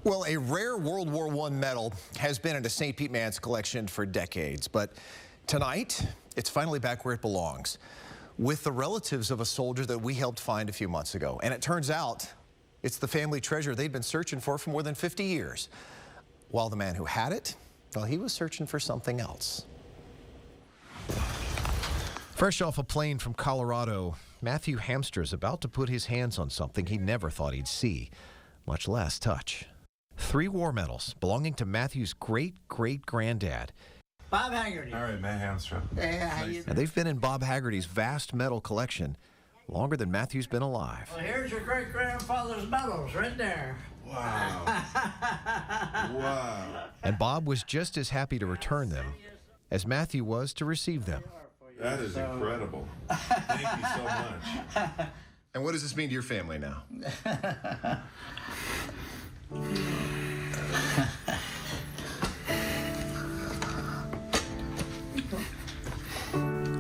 Well, a rare World War I medal has been in a St. Pete man's collection for decades, but tonight it's finally back where it belongs, with the relatives of a soldier that we helped find a few months ago. And it turns out it's the family treasure they'd been searching for more than 50 years. While the man who had it, well, he was searching for something else. Fresh off a plane from Colorado, Matthew Hamster's about to put his hands on something he never thought he'd see, much less touch. 3 war medals belonging to Matthew's great-great-granddad. Bob Haggerty. All right, Matt Hamstra. Yeah, how you Now, doing? they've been in Bob Haggerty's vast medal collection longer than Matthew's been alive. Well, here's your great-grandfather's medals right there. Wow. Wow. And Bob was just as happy to return them as Matthew was to receive them. That is incredible. Thank you so much. And what does this mean to your family now?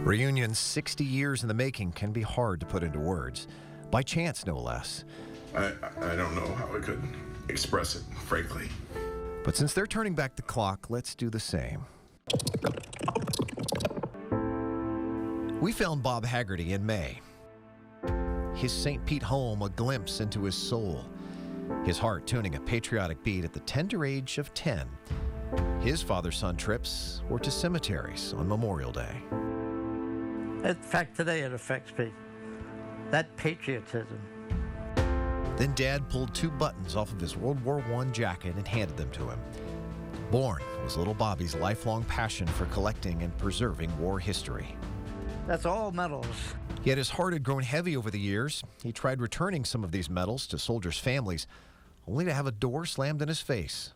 Reunions 60 years in the making can be hard to put into words. By chance, no less. I don't know how I could express it, frankly. But since they're turning back the clock, let's do the same. We found Bob Haggerty in May. His St. Pete home a glimpse into his soul. His heart tuning a patriotic beat at the tender age of 10. His father-son trips were to cemeteries on Memorial Day. In fact, today it affects me. That patriotism. Then Dad pulled 2 buttons off of his World War I jacket and handed them to him. Born was little Bobby's lifelong passion for collecting and preserving war history. That's all medals. Yet his heart had grown heavy over the years. He tried returning some of these medals to soldiers' families, only to have a door slammed in his face.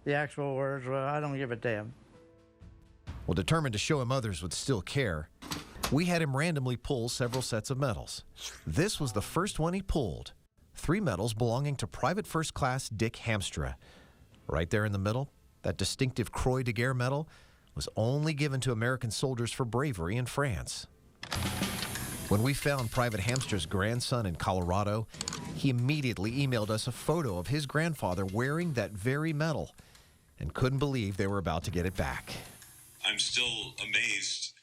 The actual words were, I don't give a damn. Well, determined to show him others would still care, we had him randomly pull several sets of medals. This was the first one he pulled. 3 medals belonging to Private First Class Dick Hamstra. Right there in the middle, that distinctive Croix de Guerre medal was only given to American soldiers for bravery in France. When we found Private Hamster's grandson in Colorado, he immediately emailed us a photo of his grandfather wearing that very medal and couldn't believe they were about to get it back. I'm still amazed.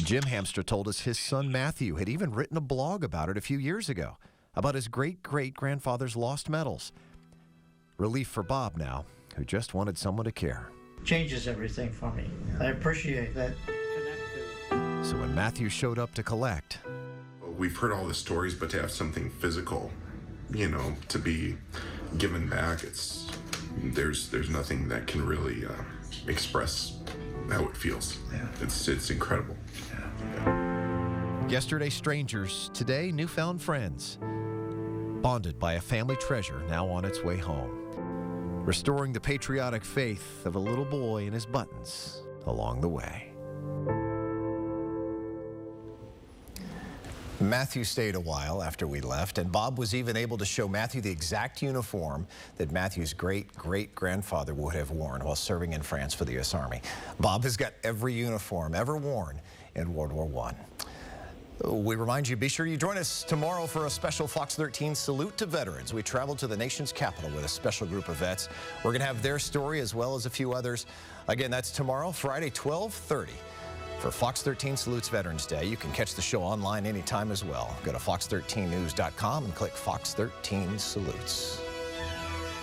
Jim Hamster told us his son Matthew had even written a blog about it a few years ago, about his great-great-grandfather's lost medals. Relief for Bob now, who just wanted someone to care. Changes everything for me. I appreciate that. So when Matthew showed up to collect, We've heard all the stories, but to have something physical, you know, to be given back, there's nothing that can really express how it feels. Yeah. It's incredible. yesterday strangers, today newfound friends, bonded by a family treasure now on its way home, restoring the patriotic faith of a little boy and his buttons along the way. Matthew stayed a while after we left, and Bob was even able to show Matthew the exact uniform that Matthew's great-great-grandfather would have worn while serving in France for the U.S. Army. Bob has got every uniform ever worn in World War I. We remind you, be sure you join us tomorrow for a special Fox 13 Salute to Veterans. We travel to the nation's capital with a special group of vets. We're going to have their story as well as a few others. Again, that's tomorrow, Friday, 12:30. For Fox 13 Salutes Veterans Day. You can catch the show online anytime as well. Go to fox13news.com and click Fox 13 Salutes.